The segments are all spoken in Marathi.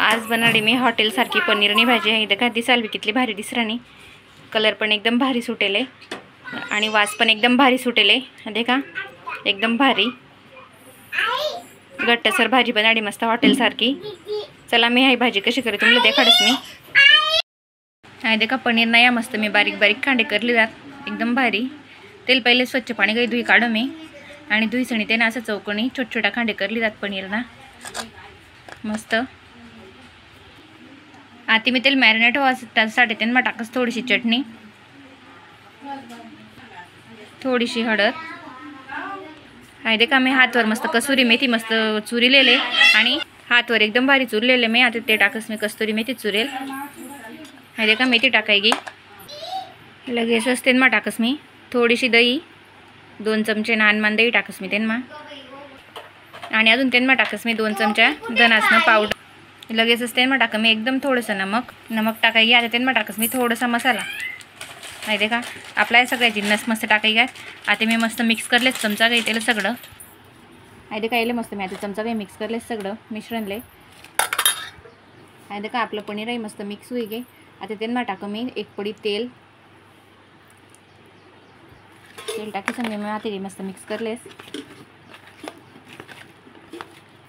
आज बनाडी मी हॉटेल सारखी पनीरनी भाजी आहे। देखा दिसाल भी कितली भारी दिसरानी, कलर पण एकदम भारी सुटेले आणि वास पण एकदम भारी सुटेले। देखा एकदम भारी घट्टसर भाजी बनाडी मस्त हॉटेल सारखी। चला मी ही भाजी कशी करे तुम्हाला देखाडस मी। हाय देखा पनीर नया मस्त मी बारीक बारीक कांडे करले जात एकदम भारी। तेल पहिले स्वच्छ पाणी गई धुई काढो मी आणि धुई सणी तेना असं चौकोनी छोट छोटा कांडे करले जात पनीरना मस्त। आती मी तेल मॅरिनेट व्हासाठी तेनमा टाकस थोडीशी चटणी, थोडीशी हळद। हाय देखा मी हातवर मस्त कसुरी मेथी मस्त चुरीलेले आणि हातवर एकदम भारी चुरलेले मी। आता ते टाकस मी कस्तुरी मेथी चुरेल। हाय देखा मेथी टाकायगी लगेच तेनमा टाकस मी थोडीशी दही, 2 चमचे नानमान दही टाकस मी तेनमा आणि अजून तेनमा टाकस मी 2 चमचा धनासना पावडर। लगेच तेनमा टाक मी एकदम थोडंसं नमक टाकायगी। आता तेनमा टाकस मी थोडासा मसाला। हाय देखा आपल्या सगळ्या जिन्नस मस्त टाकायगी। आता मी मस्त मिक्स करलेच चमचा काही तेल सगळं। हाय देखा येले मस्त मी आता चमचा काही मिक्स करलेच सगळं मिश्रणले। हाय देखा आपलं पनीरही मस्त मिक्स होई गे। आता तेनमा टाक मी 1 पडी तेल टाकी संगे मी आता मस्त मिक्स करलेस।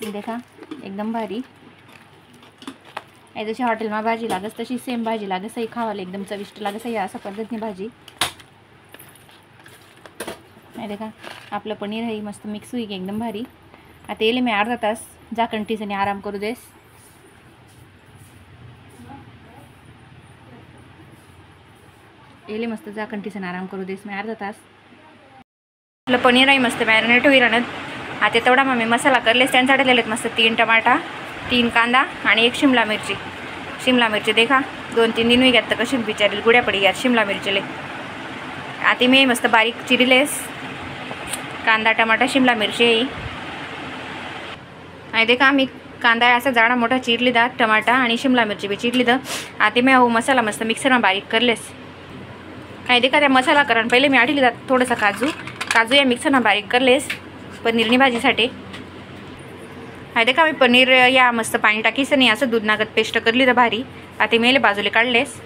देखा एकदम भारी ए जशी हॉटेल में भाजी लागस तशी सेम भाजी लागस ही खावाले एकदम चविष्ट लागस ही अशा पद्धतीने भाजी। ए देखा आपलं पनीर है मस्त मिक्स हुई एकदम भारी। आता येले मी अर्धा तास झाकण ठिसणी आराम करू देस। येले मस्त झाकण ठिसणी आराम करू देस मी अर्धा तास। आपलं पनीर है मस्त मॅरिनेट होई राहत। आता तेवढा मग मी मसाला करलेस त्यांच्यासाठी लिहिलेत मस्त 3 टमाटा, 3 कांदा आणि 1 शिमला मिरची। शिमला मिरची देखा 2-3 दिन हुई गया तर कशी बिचारी गुड्या पड़ी गया शिमला मिरचीले। आता मी मस्त बारीक चिरीलेस कांदा, टमाटा, शिमला मिरची है। आणि देखा मी कांदा असा जाडा मोठा चिरली दा, टमाटा आणि शिमला मिरची भी चिरली दा। आता मी मसाला मस्त मिक्सर में बारीक करलेस। काय देखा त्या मसाला करण पहिले मी आठली दा थोडासा काजू या मिक्सर में बारीक करलेस पनीरनी भाजीसाठी। हाय देखा मी पनीर या मस्त पाणी टाकीस नाही असं दूध नागत पेस्ट करली तर भारी। आता मेले बाजूले काढलेस।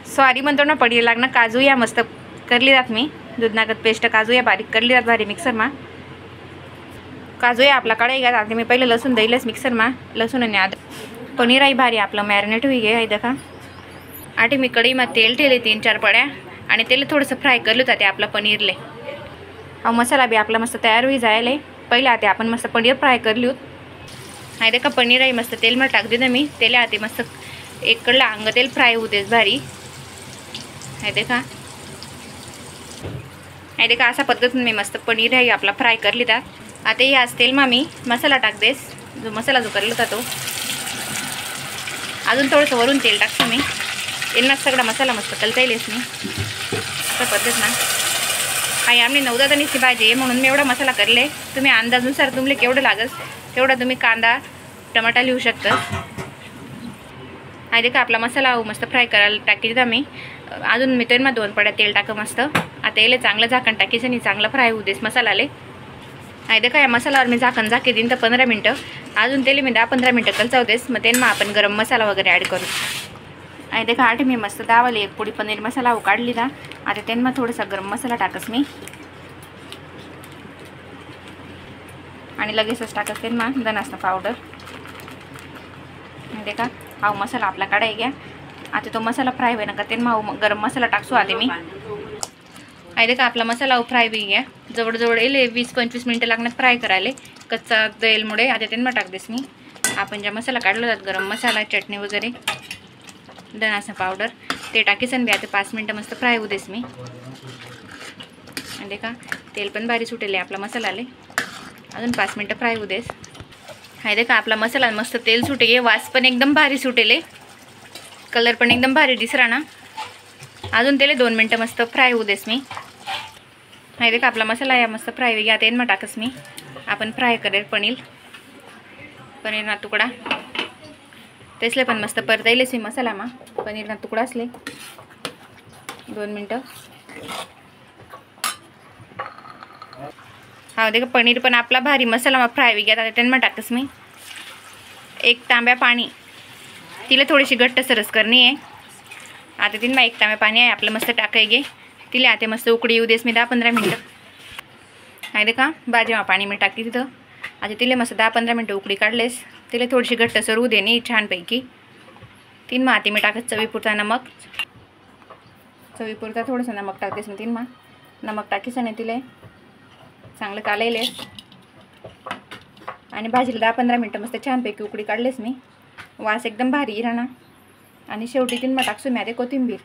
सॉरी म्हणतो ना पडीर लागना काजू या मस्त करली जात मी दूध नागत पेस्ट काजू या बारीक करली जात भारी मिक्सर में। काजू या आपला कढाई घात। आता मी पहिले लसूण दैलेस मिक्सर में लसूण आणि आदं पनीर आई भारी आपलं मॅरिनेट हुई गे। हाय देखा आठी मी कढई में तेल ठेले 3-4 पड्या आणि तेल थोडंसं फ्राय करलं होतं ते आपला पनीरले। हा मसाला भी आपला मस्त तयार हुई जायले। पहिले आता आपण मस्त पनीर फ्राय करली होत। हाय देखा पनीर आई मस्त तेल में टाक दे मी तेल आते मस्त एक कडला अंग तेल फ्राय होऊ देस भारी। हाय देखा अशा पद्धतीने मी मस्त पनीर है आपला फ्राय करली दा। आता याच तेल में मी मसाला टाक देस जो मसाला जो करला होता तो अजून थोडंसं वरून तेल टाकते मी तेलना सगळा मसाला मस्त कलता येईलच मी अशा पद्धतीने। हाय आमने 9-10 जणीची भाजी आहे म्हणून मी एवढा मसाला करले। तुम्ही अंदाजानुसार तुम्हाला केवढं लागस तेवढा तुम्ही कांदा टमाटा लिहू शकता। हाय देखा आपला मसाला मस्त फ्राय करायला टाकी दिला मी अजून मी तेल में 2 पड्या तेल टाक मस्त। आता येले चांगलं झाकण टाकीस आणि चांगला फ्राय होऊ देस मसालाले। हाय देखा या मसाल्यावर मी झाकण झाके दिन तर 15 मिनटं अजून तेल मी 10-15 मिनटं कलचाव देस मग तेनमा आपण गरम मसाला वगैरे ॲड करू। हाय देखा आठ मी मस्त दावाले 1 पुडी पनीर मसाला काढली दा। आता तेनमा थोडासा गरम मसाला टाकस मी आणि लगेचच टाकस तेनमा धनासना पावडर। देखा हा मसाला आपला कढाई गया। आता तो मसाला फ्राय होईना का तेनमा गरम मसाला टाकसू आते मी। हाय देखा आपला मसाला फ्राय भी गया जवळ येले 20-25 मिनटं लागणार फ्राय करायला कच्चा तेलमुळे। आता तेनमा टाक देस मी आपण ज्या मसाला काढला जात गरम मसाला चटणी वगैरे धनासना पावडर ते टाकीसन बी आता 5 मिनटं मस्त फ्राय होऊ देस मी। देखा तेल पण भारी सुटेले आपला मसालाले अजून 5 मिनटं फ्राय होऊ देस। हाय देखा आपला मसाला मस्त तेल सुटे गे वास पण एकदम भारी सुटेले कलर पण एकदम भारी दिसरा ना अजून तेले 2 मिनटं मस्त फ्राय होऊ देस मी। हाय देखा आपला मसाला या मस्त फ्राय होई गया। आता इनमा टाकस मी आपण फ्राय करेल पनीर ना तुकडा तेसले पण मस्त परताइलेस मी मसाला मा पनीर ना तुकडा असले 2 मिनटं। हाँ देखो पनीर पण आपला भारी मसाला में फ्राय हो गया। आता तेनमा टाकस मी 1 तांब्या पाणी तिला थोडीशी घट्ट सरस करणी आहे. आता तीन एक तांबे पाणी आहे आपलं मस्त टाकाय गे. तिला आता मस्त उकडी येऊ देस मी 10-15 मिनटं. आहे दे का भाजीमा पाणी मी टाकते तिथं. आता तिला मस्त 10-15 मिनटं उकडी काढलेस. तिला थोडीशी घट्ट सरू देणे छानपैकी. तीन माती मी टाकत चवीपुरता नमक. चवीपुरता थोडंसं नमक टाकतेस मी. तीन नमक टाकीस आणि तिला चांगलं कालवलेस. आणि भाजीला 10-15 मिनटं मस्त छानपैकी उकडी काढलेस मी. वास एकदम भारी राहणार. आणि शेवटी तीन टाकसू मी आता कोथिंबीर.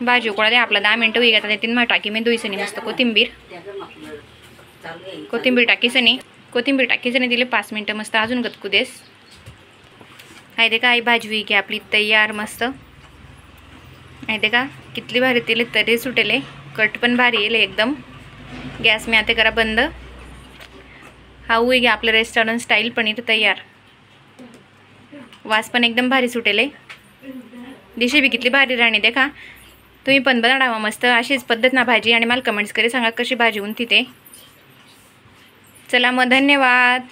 भाजी उकळा दे आपला 10 मिनटं होई घेतात. तीन टाकी मी धुईसनी मस्त कोथिंबीर टाकीसनी. कोथिंबीर टाकीसनी तिला 5 मिनटं मस्त अजून गतकू देस. आहे ते का आई भाजी हुई की आपली तयार मस्त. आहे ते का कितली भारी तिला तरी सुटेले. कट पण भारी येईल एकदम. गॅस मी आता करा बंद. हा हुई की आपलं रेस्टॉरंट स्टाईल पनीर तयार. वास पण एकदम भारी सुटेले. दिशी बी कितली भारी राहणी दे का. तुम्ही पण बनावा मस्त अशीच पद्धत ना भाजी. आणि मला कमेंट्स करे सांगा कशी भाजी होऊन तिथे. चला मग धन्यवाद.